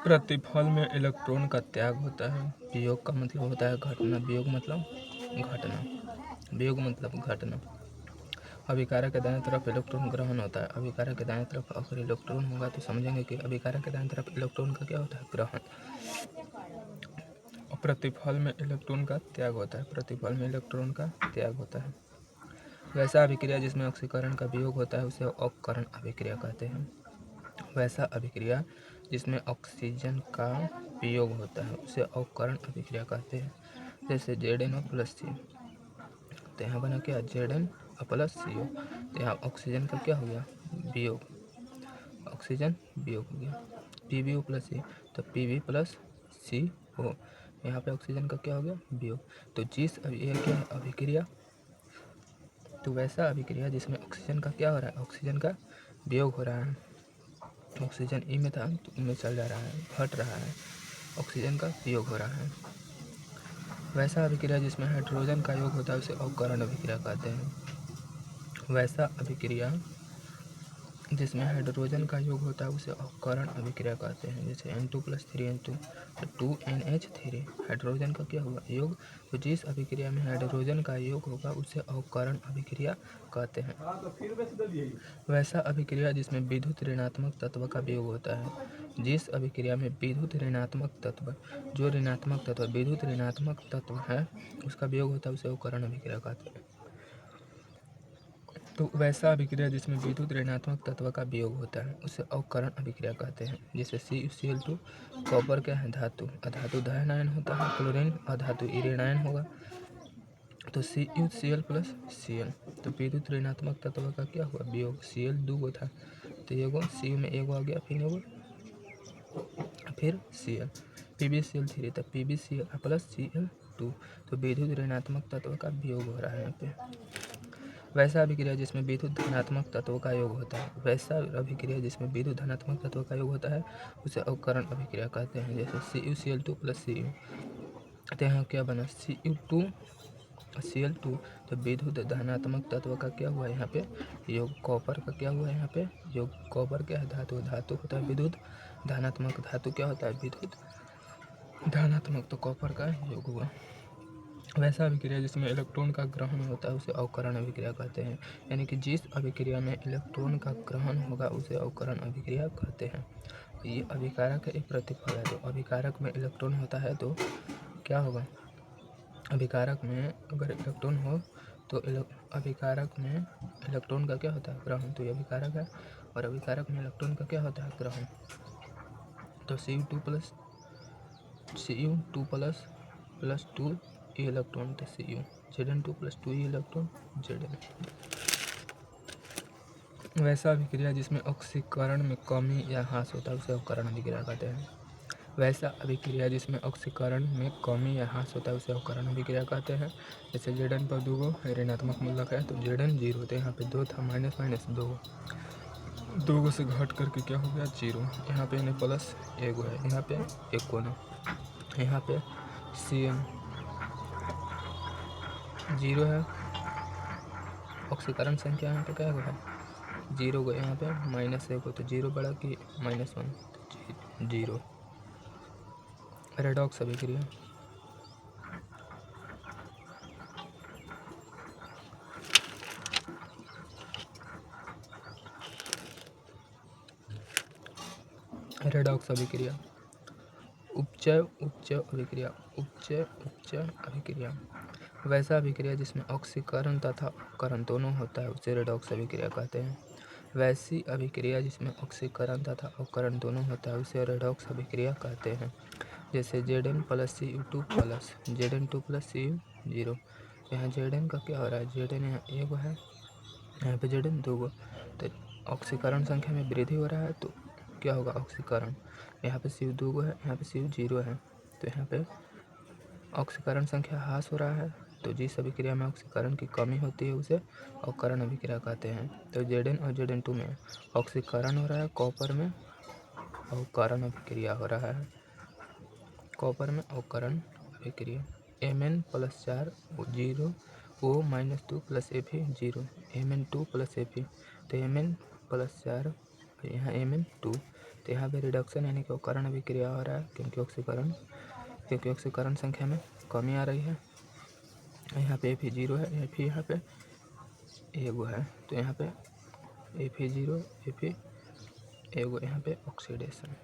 प्रतिफल में इलेक्ट्रॉन का त्याग होता है। वियोग का मतलब होता है घटना, वियोग मतलब घटना, वियोग मतलब घटना। अभिकारक के दाएं तरफ इलेक्ट्रॉन ग्रहण होता है। अभिकारक के दाएं तरफ अगर इलेक्ट्रॉन होगा तो समझेंगे कि अभिकारक के दाएं तरफ इलेक्ट्रॉन का क्या होता है, ग्रहण। और प्रतिफल में इलेक्ट्रॉन का त्याग होता है। प्रतिफल में इलेक्ट्रॉन का त्याग होता है। वैसा अभिक्रिया जिसमें ऑक्सीकरण का वियोग होता है उसे अवकरण अभिक्रिया कहते हैं। वैसा अभिक्रिया जिसमें ऑक्सीजन का वियोग होता है उसे अवकरण अभिक्रिया कहते हैं। जैसे Zn प्लस सी, तो यहाँ बना क्या, Zn प्लस CO, तो यहाँ ऑक्सीजन का क्या हो गया, वियोग, ऑक्सीजन वियोग हो गया। PbO प्लस सी, तो Pb प्लस CO, यहाँ पे ऑक्सीजन का क्या हो गया, वियोग। तो ये क्या है, अभिक्रिया। तो वैसा अभिक्रिया जिसमें ऑक्सीजन का क्या हो रहा है, ऑक्सीजन का वियोग हो रहा है। ऑक्सीजन ई में था तो ई में चल जा रहा है, घट रहा है, ऑक्सीजन का वियोग हो रहा है। वैसा अभिक्रिया जिसमें हाइड्रोजन का योग होता है उसे अवकरण अभिक्रिया कहते हैं। वैसा अभिक्रिया जिसमें हाइड्रोजन का योग होता है उसे अवकरण अभिक्रिया कहते हैं। जैसे N2 प्लस 3N2, तो 2NH3, हाइड्रोजन का क्या हुआ, योग। तो जिस अभिक्रिया में हाइड्रोजन का योग होगा उसे अवकरण अभिक्रिया कहते हैं। वैसा अभिक्रिया जिसमें विद्युत ऋणात्मक तत्व का वियोग होता है। जिस अभिक्रिया में विद्युत ऋणात्मक तत्व, जो ऋणात्मक तत्व, विद्युत ऋणात्मक तत्व है उसका वियोग होता है उसे अवकरण अभिक्रिया कहते हैं। तो वैसा अभिक्रिया जिसमें विद्युत ऋणात्मक तत्व का वियोग होता है उसे अवकरण अभिक्रिया कहते हैं। जैसे CuCl2, कॉपर क्या है, धातु, अधातु धानायन होता है। क्लोरीन अधातु ऋणायन होगा, तो CuCl प्लस Cl, तो विद्युत ऋणात्मक तत्व का क्या हुआ, वियोग। Cl दो था तो एगो Cu में एगो आ गया, फिर Cl, PbCl3, तो PbCl प्लस Cl2, तो विद्युत ऋणात्मक तत्व का वियोग हो रहा है यहाँ पे। वैसा अभिक्रिया जिसमें विद्युत धनात्मक तत्वों का योग होता है, वैसा अभिक्रिया जिसमें विद्युत धनात्मक तत्वों का योग होता है उसे अवकरण अभिक्रिया कहते हैं। जैसे CuCl2 प्लस Cu, तो यहाँ क्या बना, Cl2, तो विद्युत धनात्मक तत्व का क्या हुआ यहाँ पे, योग। कॉपर का क्या हुआ यहाँ पे, योग। कॉपर क्या है, धातु, धातु होता है विद्युत धनात्मक, धातु क्या होता है, विद्युत धनात्मक, तो कॉपर का योग हुआ। वैसा अभिक्रिया जिसमें इलेक्ट्रॉन का ग्रहण होता है उसे अवकरण अभिक्रिया कहते हैं। यानी कि जिस अभिक्रिया में इलेक्ट्रॉन का ग्रहण होगा उसे अवकरण अभिक्रिया कहते हैं। ये अभिकारक एक प्रतिफल है। तो अभिकारक में इलेक्ट्रॉन होता है तो क्या होगा, अभिकारक में अगर इलेक्ट्रॉन हो तो अभिकारक में इलेक्ट्रॉन का क्या होता है, ग्रहण। तो ये अभिकारक है और अभिकारक में इलेक्ट्रॉन का क्या होता है, ग्रहण। तो Cu2 प्लस 2 इलेक्ट्रॉन, तो Cu, Zn2 plus 2 electron, Zn। वैसा अभिक्रिया जिसमें ऑक्सीकरण में कमी या ह्रास होता है उसे अवकरण अभिक्रिया कहते हैं। वैसा अभिक्रिया जिसमें ऑक्सीकरण में कमी या ह्रास होता है उसे अवकरण अभिक्रिया कहते हैं। जैसे Zn पर 2 ऋणात्मक मूलक है तो Zn 0, तो यहाँ पे 2 था, माइनस माइनस 2 से घट करके क्या हो गया, 0। यहाँ पे इन्हें प्लस एगो है, यहाँ पे एक कोना, यहाँ पे Cn 0 है। ऑक्सीकरण संख्या यहाँ पे क्या है, 0 को, यहाँ पे माइनस एगो, तो 0 बड़ा कि -1, तो 0। रेडॉक्स अभिक्रिया, रेडॉक्स अभिक्रिया, उपचय उपचय अभिक्रिया, उपचय उपचय अभिक्रिया। वैसा अभिक्रिया जिसमें ऑक्सीकरण तथा अपकरण दोनों होता है उसे रेडॉक्स अभिक्रिया कहते हैं। वैसी अभिक्रिया जिसमें ऑक्सीकरण तथा अपकरण दोनों होता है उसे रेडॉक्स अभिक्रिया कहते हैं। जैसे Zn plus Cu2 plus Zn2 plus Cu 0, यहाँ Zn का क्या हो रहा है, Zn यहाँ एगो है, यहाँ पे Zn 2 गो, तो ऑक्सीकरण संख्या में वृद्धि हो रहा है तो क्या होगा, ऑक्सीकरण। यहाँ पे Cu 2 गो है, यहाँ पे Cu 0 है, तो यहाँ पे ऑक्सीकरण संख्या ह्रास हो रहा है। तो जिस अभिक्रिया में ऑक्सीकरण की कमी होती है उसे अवकरण अभिक्रिया कहते हैं। तो Zn और Zn2 में ऑक्सीकरण हो रहा है, कॉपर में अवकरण अभिक्रिया हो रहा है, कॉपर में अवकरण अभिक्रिया। Mn plus 4 0, O-2 plus Fe 0, Mn2 plus Fe, तो Mn प्लस 4, यहाँ Mn2, तो यहाँ पे रिडक्शन यानी कि ऑक्सीकरण अभिक्रिया हो रहा है, क्योंकि ऑक्सीकरण संख्या में कमी आ रही है। यहाँ पे Fe0 है, Fe यहाँ पे एगो है, तो यहाँ पे Fe0 Fe एगो यहाँ पे ऑक्सीडेशन।